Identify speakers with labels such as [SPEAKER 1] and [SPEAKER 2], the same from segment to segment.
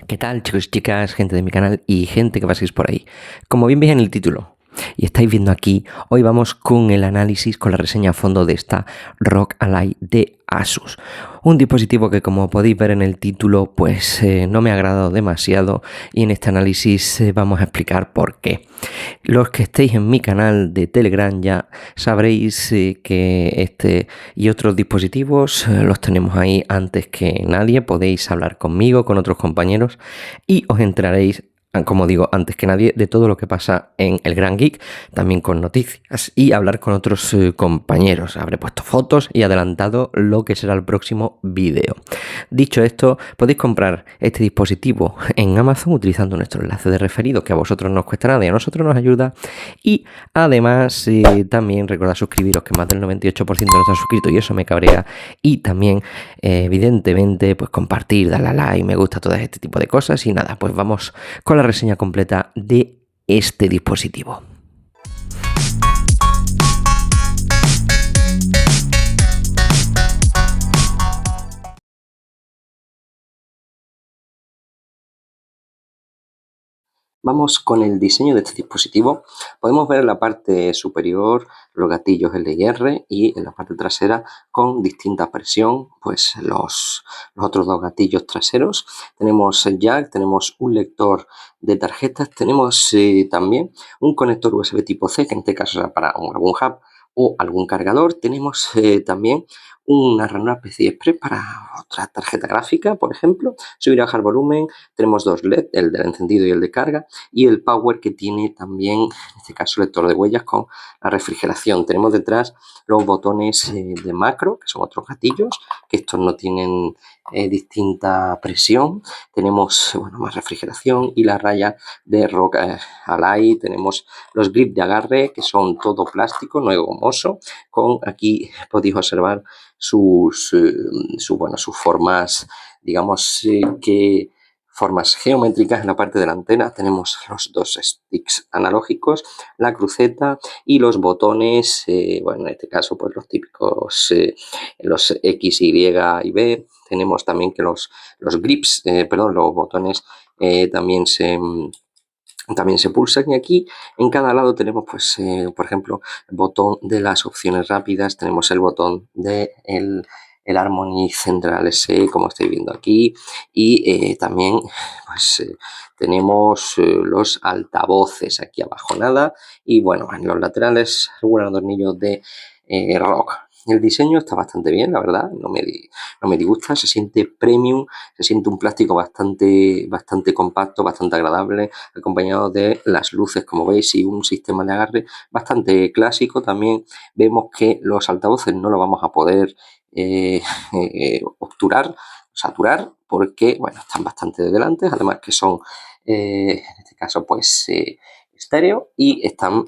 [SPEAKER 1] ¿Qué tal, chicos y chicas, gente de mi canal y gente que paséis por ahí? Como bien veis en el título y estáis viendo aquí, hoy vamos con el análisis, con la reseña a fondo de esta ROG Ally de Asus. Un dispositivo que, como podéis ver en el título, pues no me ha agradado demasiado, y en este análisis vamos a explicar por qué. Los que estéis en mi canal de Telegram ya sabréis que este y otros dispositivos los tenemos ahí antes que nadie. Podéis hablar conmigo, con otros compañeros, y os enteraréis, como digo, antes que nadie, de todo lo que pasa en el Gran Geek, también con noticias y hablar con otros compañeros. Habré puesto fotos y adelantado lo que será el próximo vídeo. Dicho esto, podéis comprar este dispositivo en Amazon utilizando nuestro enlace de referido, que a vosotros no os cuesta nada y a nosotros nos ayuda. Y además también recordad suscribiros, que más del 98% no está suscrito y eso me cabrea. Y también evidentemente pues compartir, darle a like, me gusta, todo este tipo de cosas. Y nada, pues vamos con la reseña completa de este dispositivo. Vamos con el diseño de este dispositivo. Podemos ver en la parte superior los gatillos L y R, y en la parte trasera con distinta presión pues los otros dos gatillos traseros. Tenemos el jack, tenemos un lector de tarjetas, tenemos también un conector USB tipo C, que en este caso será para algún hub o algún cargador. Tenemos también una ranura PCI Express para otra tarjeta gráfica, por ejemplo. Subir y bajar volumen. Tenemos dos LED, el del encendido y el de carga, y el power, que tiene también, en este caso, lector de huellas con la refrigeración. Tenemos detrás los botones de macro, que son otros gatillos, que estos no tienen distinta presión. Tenemos más refrigeración y la raya de ROG Ally. Tenemos los grips de agarre, que son todo plástico, no es gomoso. Con aquí podéis observar sus formas, digamos que formas geométricas. En la parte delantera tenemos los dos sticks analógicos, la cruceta y los botones, en este caso pues los típicos, los X, Y y B. Tenemos también que los grips, los botones también se pulsan, y aquí en cada lado tenemos pues por ejemplo el botón de las opciones rápidas, tenemos el botón de el Harmony Central SE, como estáis viendo aquí, y también pues tenemos los altavoces aquí abajo, nada, y bueno, en los laterales algún adornillo de ROG. El diseño está bastante bien, la verdad, no me disgusta, se siente premium, se siente un plástico bastante compacto, bastante agradable, acompañado de las luces, como veis, y un sistema de agarre bastante clásico. También vemos que los altavoces no lo vamos a poder obturar, saturar, porque están bastante de delante, además que son en este caso pues estéreo, y están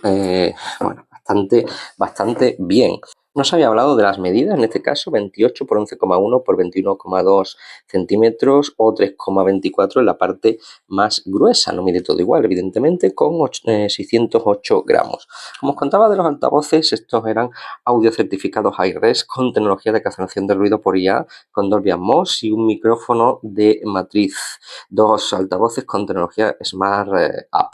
[SPEAKER 1] bastante bien. No se había hablado de las medidas, en este caso 28 por 11,1 por 21,2 centímetros o 3,24 en la parte más gruesa. No mide todo igual, evidentemente, con 608 gramos. Como os contaba de los altavoces, estos eran audio certificados Hi-Res con tecnología de cancelación de ruido por IA, con Dolby Atmos y un micrófono de matriz. Dos altavoces con tecnología Smart Up.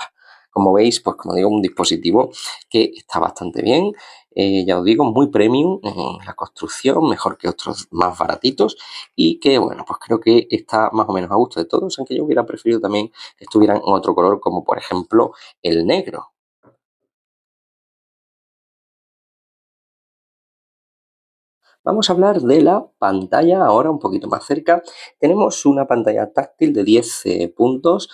[SPEAKER 1] Como veis, pues como digo, un dispositivo que está bastante bien. Ya os digo, muy premium en la construcción, mejor que otros más baratitos, y que pues creo que está más o menos a gusto de todos, aunque yo hubiera preferido también que estuvieran en otro color, como por ejemplo el negro. Vamos a hablar de la pantalla ahora un poquito más cerca. Tenemos una pantalla táctil de 10 puntos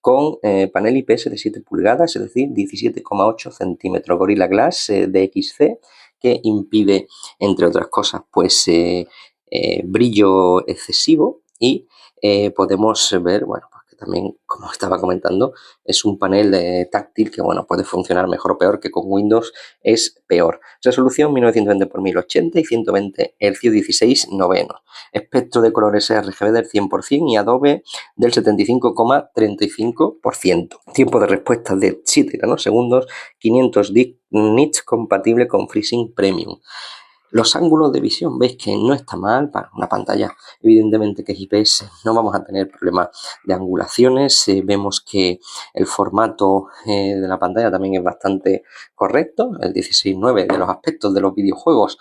[SPEAKER 1] con panel IPS de 7 pulgadas, es decir, 17,8 centímetros. Gorilla Glass DXC, que impide, entre otras cosas, pues brillo excesivo, y podemos ver, pues que también, como estaba comentando, es un panel táctil que, puede funcionar mejor o peor, que con Windows es peor. Resolución 1920 x 1080 y 120 Hz 16 novenos. Espectro de colores RGB del 100% y Adobe del 75,35%. Tiempo de respuesta de 7 nanosegundos, 500 nits, compatible con FreeSync Premium. Los ángulos de visión, veis que no está mal para una pantalla, evidentemente que es IPS, no vamos a tener problemas de angulaciones. Vemos que el formato de la pantalla también es bastante correcto, el 16:9 de los aspectos de los videojuegos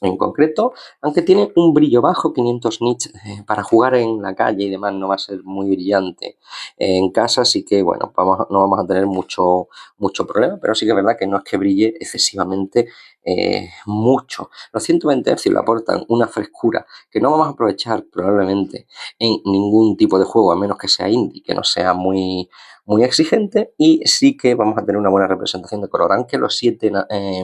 [SPEAKER 1] en concreto, aunque tiene un brillo bajo, 500 nits, para jugar en la calle y demás no va a ser muy brillante. En casa sí que, bueno, no vamos a tener mucho problema, pero sí que es verdad que no es que brille excesivamente mucho. Los 120 Hz le aportan una frescura que no vamos a aprovechar probablemente en ningún tipo de juego, a menos que sea indie, que no sea muy exigente, y sí que vamos a tener una buena representación de color, aunque los 7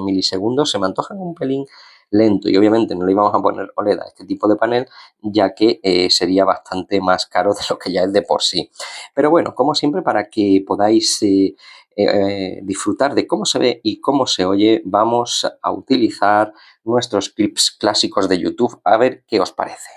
[SPEAKER 1] milisegundos se me antojan un pelín lento, y obviamente no le íbamos a poner OLED a este tipo de panel, ya que sería bastante más caro de lo que ya es de por sí. Pero bueno, como siempre, para que podáis disfrutar de cómo se ve y cómo se oye, vamos a utilizar nuestros clips clásicos de YouTube, a ver qué os parece.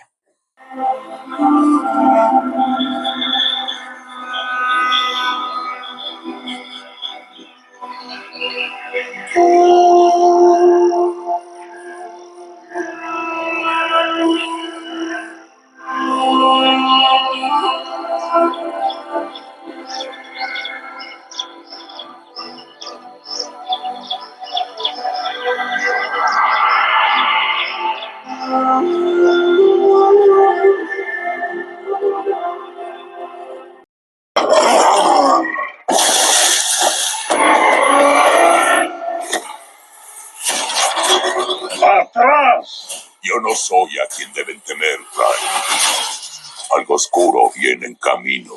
[SPEAKER 2] ¡Atrás! Yo no soy a quien deben temer, Prime. Algo oscuro viene en camino.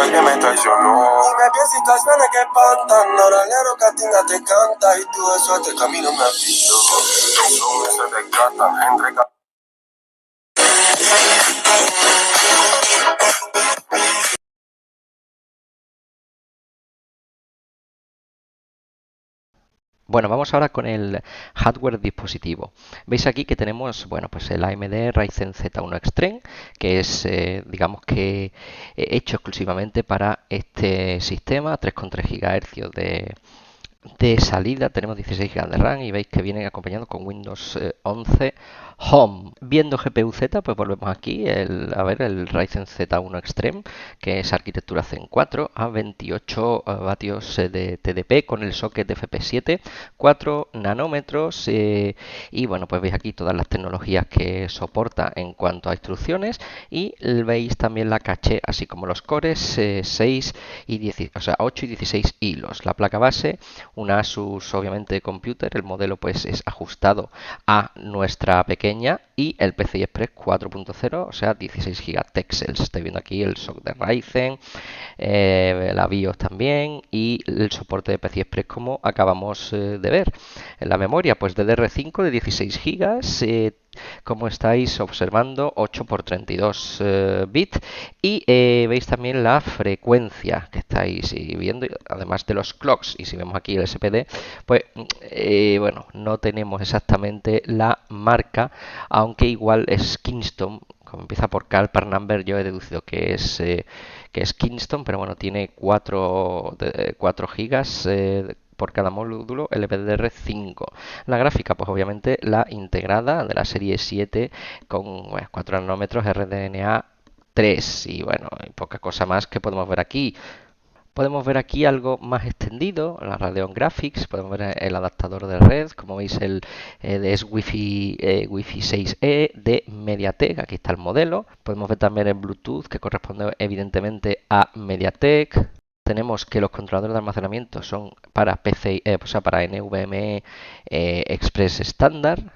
[SPEAKER 3] Que me traicionó. Y me pienso situaciones que espantan. Ahora el negro Catinga te canta y tú eso este camino me afilió. Son meses de gata, entre
[SPEAKER 4] Bueno, vamos ahora con el hardware dispositivo. Veis aquí que tenemos, bueno, pues el AMD Ryzen Z1 Extreme, que es, digamos que hecho exclusivamente para este sistema, 3,3 GHz de salida. Tenemos 16 GB de RAM y veis que vienen acompañados con Windows 11 Home. Viendo GPU Z, pues volvemos aquí a ver el Ryzen Z1 Extreme, que es arquitectura Zen 4 a 28 vatios de TDP con el socket de FP7, 4 nanómetros, y bueno, pues veis aquí todas las tecnologías que soporta en cuanto a instrucciones, y veis también la caché, así como los cores 6 y 10, o sea, 8 y 16 hilos. La placa base, una Asus obviamente Computer, el modelo pues es ajustado a nuestra pequeña, y el PCI Express 4.0, o sea 16 gigatexels. Estáis viendo aquí el SoC de Ryzen, la BIOS también, y el soporte de PCI Express como acabamos de ver. En la memoria pues DDR5 de 16 gigas, como estáis observando, 8 por 32 bits, y veis también la frecuencia que estáis viendo, además de los clocks. Y si vemos aquí el SPD, pues bueno, no tenemos exactamente la marca, aunque igual es Kingston. Como empieza por Cal par number, yo he deducido que es Kingston, pero bueno, tiene 4 gigas por cada módulo LPDDR5. La gráfica, pues obviamente la integrada de la serie 7 con 4 nanómetros RDNA 3, y bueno, hay poca cosa más que podemos ver aquí. Podemos ver aquí algo más extendido, la Radeon Graphics, podemos ver el adaptador de red, como veis es Wi-Fi 6E de MediaTek, aquí está el modelo. Podemos ver también el Bluetooth, que corresponde evidentemente a MediaTek. Tenemos que los controladores de almacenamiento son para PC, o sea, para NVMe Express estándar.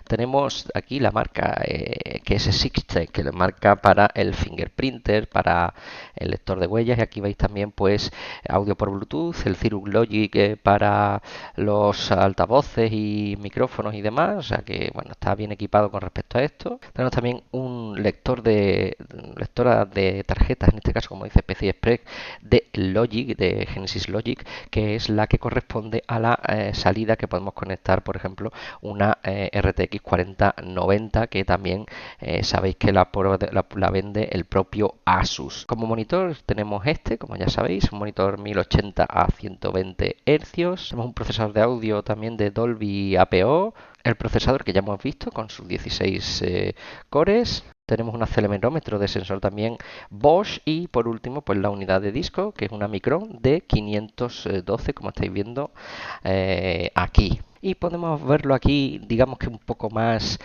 [SPEAKER 4] Tenemos aquí la marca que es Sixtech, que es la marca para el fingerprinter, para el lector de huellas, y aquí veis también pues audio por Bluetooth, el Cirrus Logic para los altavoces y micrófonos y demás, o sea que bueno, está bien equipado con respecto a esto. Tenemos también un lectora de tarjetas, en este caso como dice PCI Express, de Logic, de Genesis Logic, que es la que corresponde a la salida que podemos conectar, por ejemplo, una RTX 4090, que también sabéis que la vende el propio Asus. Como monitor tenemos este, como ya sabéis, un monitor 1080 a 120 Hz. Tenemos un procesador de audio también de Dolby APO, el procesador que ya hemos visto con sus 16 cores. Tenemos un acelerómetro de sensor también Bosch, y por último pues la unidad de disco, que es una Micron de 512, como estáis viendo aquí. Y podemos verlo aquí, digamos que un poco más,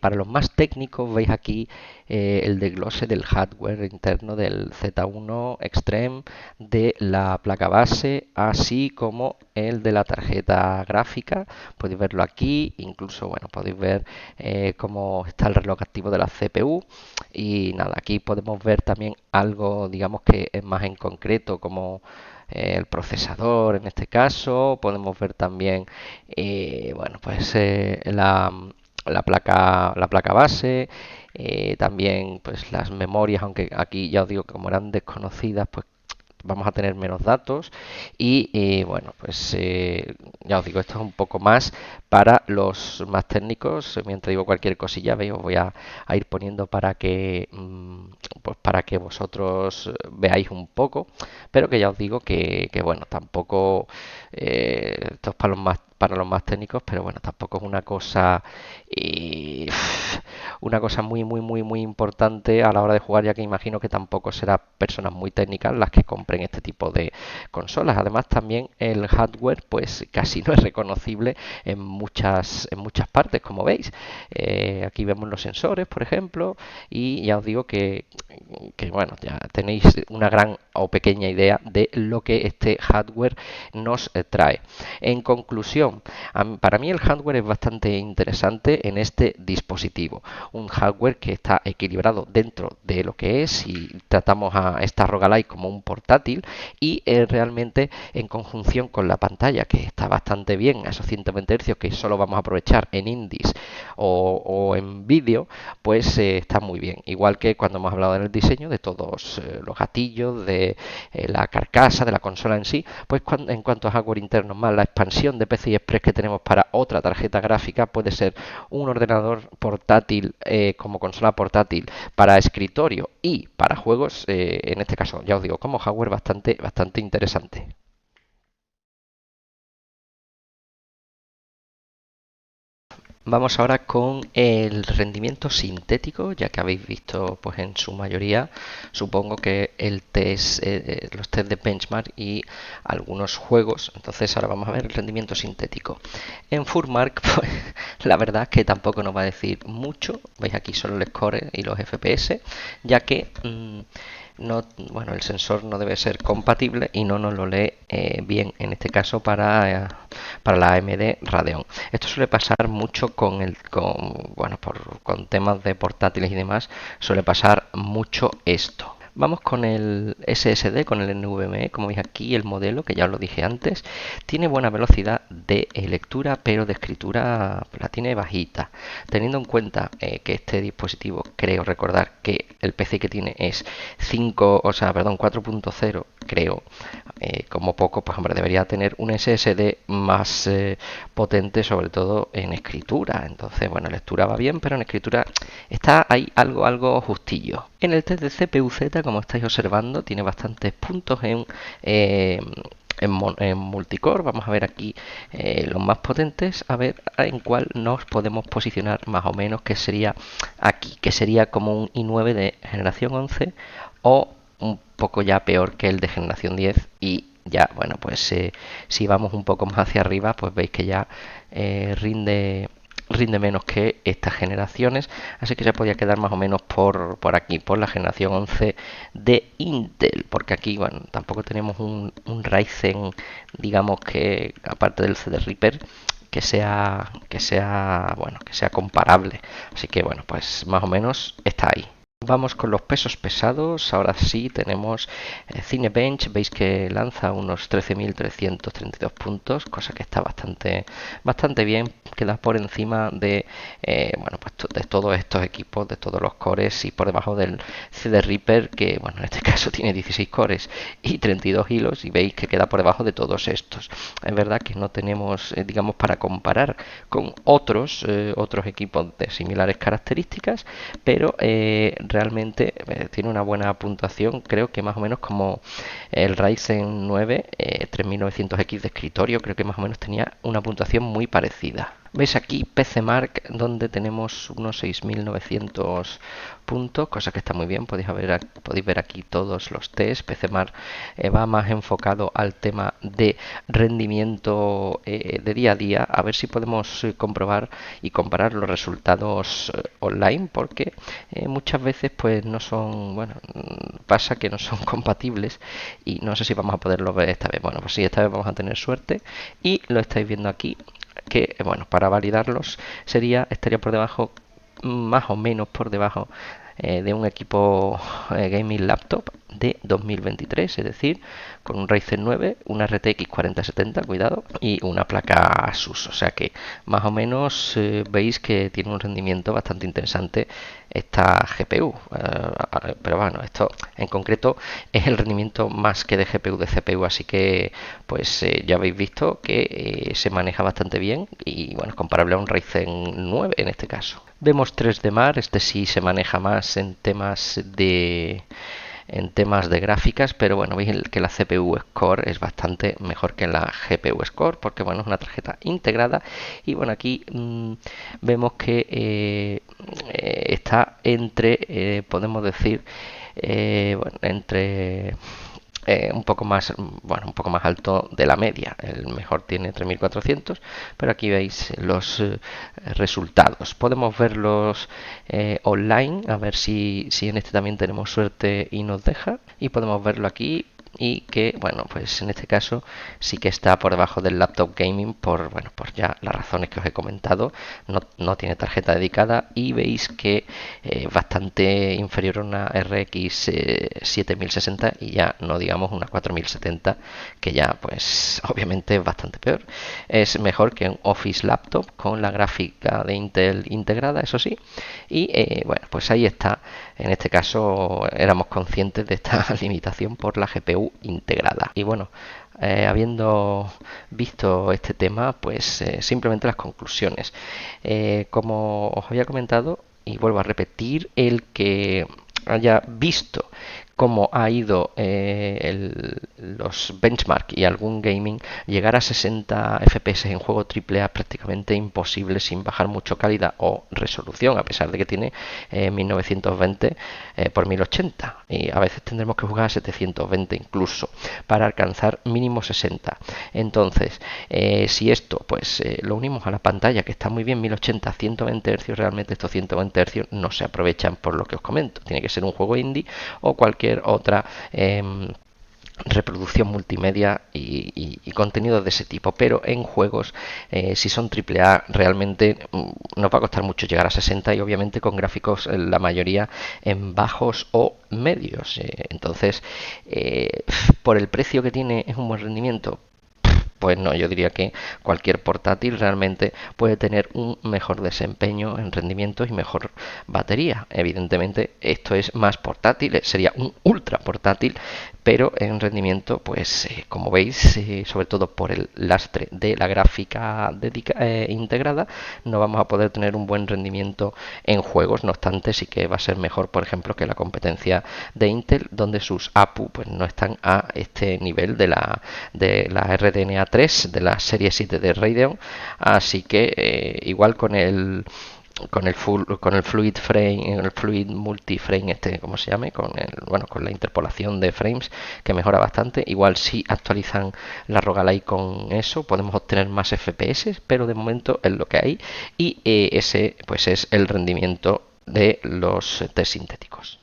[SPEAKER 4] para los más técnicos, veis aquí el desglose del hardware interno del Z1 Extreme, de la placa base, así como el de la tarjeta gráfica. Podéis verlo aquí, incluso bueno, podéis ver cómo está el reloj activo de la CPU. Y nada, aquí podemos ver también algo, digamos que es más en concreto, como el procesador en este caso. Podemos ver también bueno, pues la placa base, también pues las memorias, aunque aquí ya os digo que como eran desconocidas, pues vamos a tener menos datos. Y bueno, pues ya os digo, esto es un poco más para los más técnicos. Mientras digo cualquier cosilla, veis, os voy a ir poniendo para que pues para que vosotros veáis un poco, pero que ya os digo que bueno, tampoco esto es para los más técnicos, pero bueno, tampoco es eh, una cosa muy importante a la hora de jugar, ya que imagino que tampoco será personas muy técnicas las que compren este tipo de consolas. Además, también el hardware pues casi no es reconocible en muchas partes, como veis. Aquí vemos los sensores, por ejemplo, y ya os digo que bueno, ya tenéis una gran o pequeña idea de lo que este hardware nos trae. En conclusión, para mí el hardware es bastante interesante en este dispositivo. Un hardware que está equilibrado dentro de lo que es, si tratamos a esta ROG Ally como un portátil, y realmente en conjunción con la pantalla, que está bastante bien a esos 120 Hz que solo vamos a aprovechar en indies o en vídeo, pues está muy bien. Igual que cuando hemos hablado en el diseño de todos los gatillos, de la carcasa, de la consola en sí, pues en cuanto a hardware interno más la expansión de PCI Express que tenemos para otra tarjeta gráfica, puede ser un ordenador portátil como consola portátil para escritorio y para juegos, en este caso ya os digo, como hardware bastante interesante. Vamos ahora con el rendimiento sintético, ya que habéis visto pues en su mayoría, supongo que los test de benchmark y algunos juegos. Entonces ahora vamos a ver el rendimiento sintético. En FurMark, pues la verdad es que tampoco nos va a decir mucho. Veis aquí solo el score y los FPS, ya que no, bueno, el sensor no debe ser compatible y no nos lo lee bien, en este caso para la AMD Radeon. Esto suele pasar mucho con temas de portátiles y demás, suele pasar mucho esto. Vamos con el SSD, con el NVMe. Como veis aquí, el modelo, que ya os lo dije antes, tiene buena velocidad de lectura, pero de escritura la tiene bajita. Teniendo en cuenta que este dispositivo, creo recordar que el PC que tiene es 4.0, creo, como poco, pues hombre, debería tener un SSD más potente, sobre todo en escritura. Entonces, bueno, en lectura va bien, pero en escritura está ahí algo justillo. En el test de CPU-Z, como estáis observando, tiene bastantes puntos en multicore. Vamos a ver aquí los más potentes, a ver en cuál nos podemos posicionar más o menos, que sería aquí, que sería como un i9 de generación 11 o un poco ya peor que el de generación 10. Y ya, bueno, pues si vamos un poco más hacia arriba, pues veis que ya rinde menos que estas generaciones, así que se podía quedar más o menos por aquí, por la generación 11 de Intel, porque aquí, bueno, tampoco tenemos un Ryzen, digamos que aparte del Threadripper, que sea comparable. Así que bueno, pues más o menos está ahí. Vamos con los pesos pesados. Ahora sí tenemos Cinebench. Veis que lanza unos 13.332 puntos, cosa que está bastante bien. Queda por encima de bueno, pues de todos estos equipos, de todos los cores, y por debajo del CD Reaper, que bueno, en este caso tiene 16 cores y 32 hilos, y veis que queda por debajo de todos estos. Es verdad que no tenemos, digamos, para comparar con otros equipos de similares características, pero realmente tiene una buena puntuación, creo que más o menos como el Ryzen 9 3900X de escritorio, creo que más o menos tenía una puntuación muy parecida. Veis aquí PCMark, donde tenemos unos 6.900 puntos, cosa que está muy bien. Podéis ver aquí todos los test. PCMark va más enfocado al tema de rendimiento de día a día. A ver si podemos comprobar y comparar los resultados online, porque muchas veces pues no son, bueno, pasa que no son compatibles, y no sé si vamos a poderlo ver esta vez. Bueno, pues sí, esta vez vamos a tener suerte, y lo estáis viendo aquí, que bueno, para validarlos estaría por debajo, más o menos por debajo de un equipo gaming laptop de 2023, es decir, con un Ryzen 9, una RTX 4070, cuidado, y una placa Asus. O sea que más o menos veis que tiene un rendimiento bastante interesante esta GPU. Pero bueno, esto en concreto es el rendimiento más que de GPU de CPU, así que pues ya habéis visto que se maneja bastante bien, y bueno, es comparable a un Ryzen 9 en este caso. Vemos 3D Mark. Este sí se maneja más en temas de gráficas, pero bueno, veis que la CPU Score es bastante mejor que la GPU Score, porque bueno, es una tarjeta integrada. Y bueno, aquí vemos que está entre, podemos decir, bueno, entre un poco más, bueno, un poco más alto de la media. El mejor tiene 3400, pero aquí veis los resultados. Podemos verlos online, a ver si en este también tenemos suerte y nos deja, y podemos verlo aquí, y que bueno, pues en este caso sí que está por debajo del laptop gaming, por ya las razones que os he comentado. No tiene tarjeta dedicada, y veis que bastante inferior a una RX 7060, y ya no digamos una 4070, que ya pues obviamente es bastante peor. Es mejor que un Office laptop con la gráfica de Intel integrada, eso sí. Y bueno, pues ahí está. En este caso éramos conscientes de esta limitación por la GPU integrada. Y bueno, habiendo visto este tema, pues simplemente las conclusiones. Como os había comentado, y vuelvo a repetir, el que haya visto cómo ha ido los benchmark y algún gaming, llegar a 60 FPS en juego AAA es prácticamente imposible sin bajar mucho calidad o resolución, a pesar de que tiene 1920 por 1080, y a veces tendremos que jugar a 720 incluso para alcanzar mínimo 60. Entonces, si esto pues lo unimos a la pantalla, que está muy bien 1080, 120 Hz, realmente estos 120 Hz no se aprovechan, por lo que os comento. Tiene que ser un juego indie o cualquier otra reproducción multimedia y contenidos de ese tipo. Pero en juegos, si son AAA, realmente nos va a costar mucho llegar a 60, y obviamente con gráficos la mayoría en bajos o medios. Entonces, por el precio que tiene, ¿es un buen rendimiento? Pues no, yo diría que cualquier portátil realmente puede tener un mejor desempeño en rendimientos y mejor batería. Evidentemente esto es más portátil, sería un ultra portátil, pero en rendimiento, pues como veis, sobre todo por el lastre de la gráfica integrada, no vamos a poder tener un buen rendimiento en juegos. No obstante, sí que va a ser mejor, por ejemplo, que la competencia de Intel, donde sus APU pues no están a este nivel de la RDNA 3 de la serie 7 de Radeon. Así que igual con el fluid frame, el fluid multiframe, como se llame, con la interpolación de frames, que mejora bastante. Igual si actualizan la Rogalike con eso, podemos obtener más FPS, pero de momento es lo que hay, y ese pues es el rendimiento de los test sintéticos.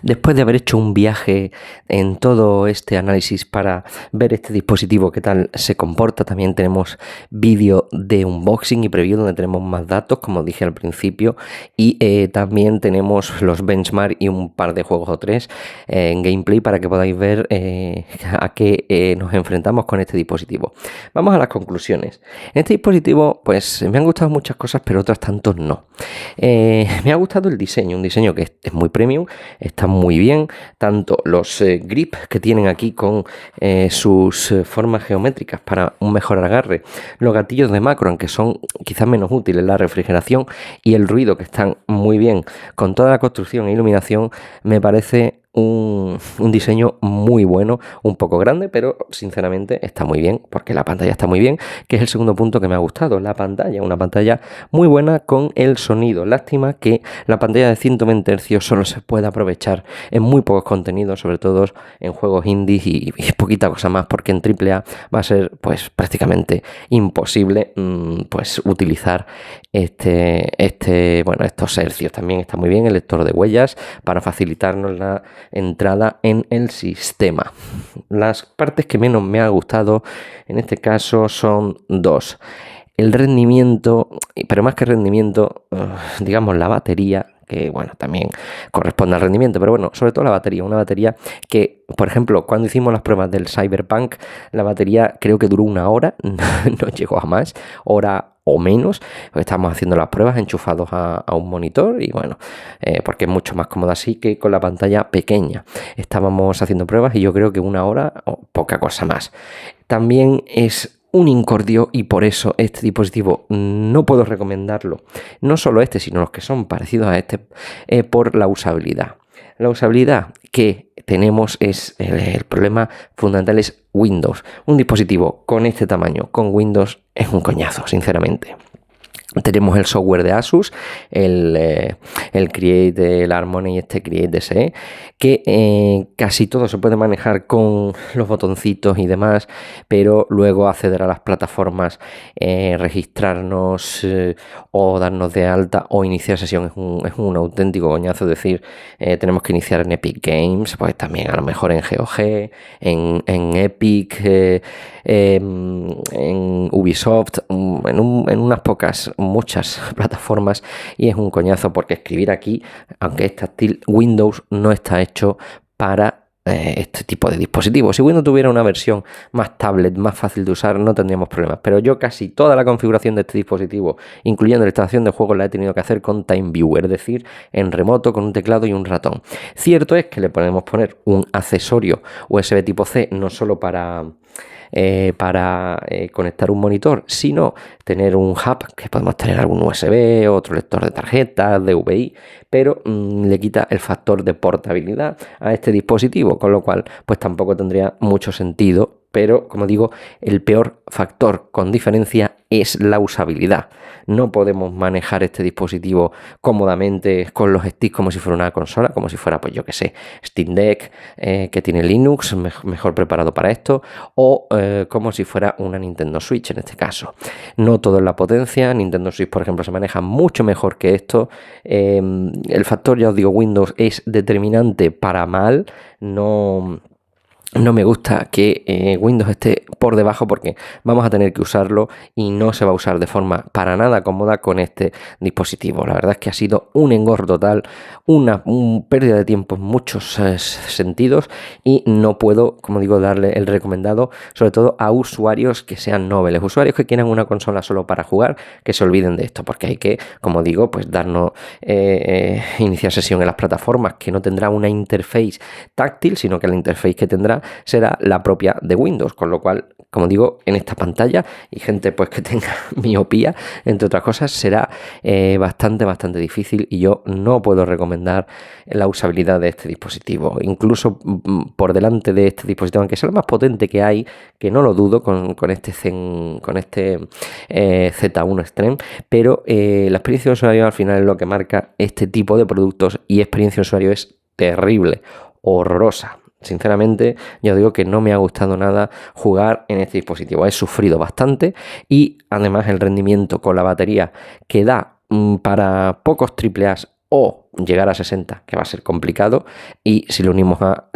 [SPEAKER 4] Después de haber hecho un viaje en todo este análisis para ver este dispositivo qué tal se comporta, también tenemos vídeo de unboxing y preview donde tenemos más datos, como dije al principio, y también tenemos los benchmark y un par de juegos o tres en gameplay para que podáis ver a qué nos enfrentamos con este dispositivo. Vamos a las conclusiones. En este dispositivo pues me han gustado muchas cosas, pero otras tantos no. Me ha gustado el diseño, un diseño que es muy premium, está muy bien, tanto los grip que tienen aquí con sus formas geométricas para un mejor agarre, los gatillos de macro, aunque son quizás menos útiles, la refrigeración y el ruido, que están muy bien, con toda la construcción e iluminación, me parece un diseño muy bueno, un poco grande, pero sinceramente está muy bien, porque la pantalla está muy bien, que es el segundo punto que me ha gustado, la pantalla, una pantalla muy buena con el sonido. Lástima que la pantalla de 120 Hz solo se puede aprovechar en muy pocos contenidos, sobre todo en juegos indies y poquita cosa más, porque en AAA va a ser pues prácticamente imposible pues utilizar estos hercios. También está muy bien el lector de huellas para facilitarnos la entrada en el sistema. Las partes que menos me ha gustado en este caso son dos: el rendimiento, pero más que rendimiento, digamos la batería, que bueno, también corresponde al rendimiento, pero bueno, sobre todo la batería, una batería que, por ejemplo, cuando hicimos las pruebas del Cyberpunk, la batería creo que duró 1 hora, no llegó a más, hora o menos, porque estábamos haciendo las pruebas enchufados a un monitor y bueno, porque es mucho más cómodo así que con la pantalla pequeña. Estábamos haciendo pruebas y yo creo que 1 hora o poca cosa más. También es un incordio y por eso este dispositivo no puedo recomendarlo, no solo este, sino los que son parecidos a este, por la usabilidad. La usabilidad que tenemos es el problema fundamental es Windows. Un dispositivo con este tamaño, con Windows, es un coñazo, sinceramente. Tenemos el software de Asus, el Create, el Harmony y este Create SE, que casi todo se puede manejar con los botoncitos y demás, pero luego acceder a las plataformas, registrarnos o darnos de alta o iniciar sesión es un auténtico coñazo. Es decir, tenemos que iniciar en Epic Games, pues también a lo mejor en GOG, en Epic, en Ubisoft, en unas muchas plataformas, y es un coñazo porque escribir aquí, aunque es táctil, Windows no está hecho para este tipo de dispositivos. Si Windows tuviera una versión más tablet, más fácil de usar, no tendríamos problemas, pero yo casi toda la configuración de este dispositivo, incluyendo la instalación de juegos, la he tenido que hacer con TimeViewer, es decir, en remoto con un teclado y un ratón. Cierto es que le podemos poner un accesorio USB tipo C, no solo para conectar un monitor, sino tener un hub que podemos tener algún USB, otro lector de tarjetas, DVI, pero le quita el factor de portabilidad a este dispositivo, con lo cual pues tampoco tendría mucho sentido. Pero, como digo, el peor factor con diferencia es la usabilidad. No podemos manejar este dispositivo cómodamente con los sticks como si fuera una consola, como si fuera, pues yo que sé, Steam Deck, que tiene Linux, mejor preparado para esto, o como si fuera una Nintendo Switch en este caso. No todo es la potencia. Nintendo Switch, por ejemplo, se maneja mucho mejor que esto. El factor, ya os digo, Windows es determinante para mal. No me gusta que Windows esté por debajo, porque vamos a tener que usarlo y no se va a usar de forma para nada cómoda con este dispositivo. La verdad es que ha sido un engorro total, una pérdida de tiempo en muchos sentidos, y no puedo, como digo, darle el recomendado, sobre todo a usuarios que sean noveles, usuarios que quieran una consola solo para jugar, que se olviden de esto, porque hay que, como digo, pues darnos iniciar sesión en las plataformas, que no tendrá una interface táctil, sino que la interface que tendrá será la propia de Windows, con lo cual, como digo, en esta pantalla, y gente pues que tenga miopía, entre otras cosas, será bastante difícil, y yo no puedo recomendar la usabilidad de este dispositivo, incluso por delante de este dispositivo, aunque sea el más potente que hay, que no lo dudo con este Z1 Extreme, pero la experiencia de usuario al final es lo que marca este tipo de productos, y experiencia de usuario es terrible, horrorosa. Sinceramente, yo digo que no me ha gustado nada jugar en este dispositivo. He sufrido bastante, y además el rendimiento con la batería que da para pocos AAA
[SPEAKER 5] o llegar a 60, que va a ser complicado, y si lo unimos a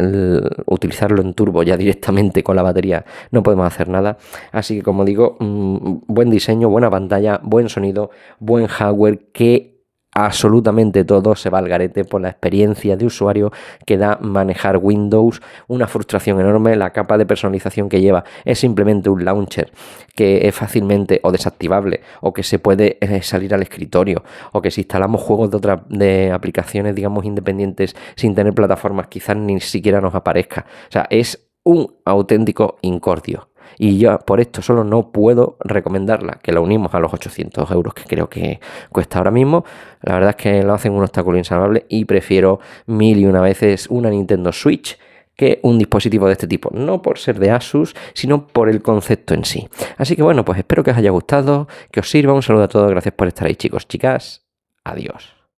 [SPEAKER 5] utilizarlo en turbo ya directamente con la batería, no podemos hacer nada. Así que, como digo, buen diseño, buena pantalla, buen sonido, buen hardware, que absolutamente todo se va al garete por la experiencia de usuario que da manejar Windows. Una frustración enorme. La capa de personalización que lleva es simplemente un launcher que es fácilmente o desactivable, o que se puede salir al escritorio, o que si instalamos juegos de aplicaciones, digamos, independientes sin tener plataformas, quizás ni siquiera nos aparezca. O sea, es un auténtico incordio. Y yo por esto solo no puedo recomendarla, que la unimos a los 800 euros que creo que cuesta ahora mismo. La verdad es que lo hacen un obstáculo insalvable y prefiero mil y una veces una Nintendo Switch que un dispositivo de este tipo. No por ser de Asus, sino por el concepto en sí. Así que bueno, pues espero que os haya gustado, que os sirva. Un saludo a todos, gracias por estar ahí, chicos, chicas. Adiós.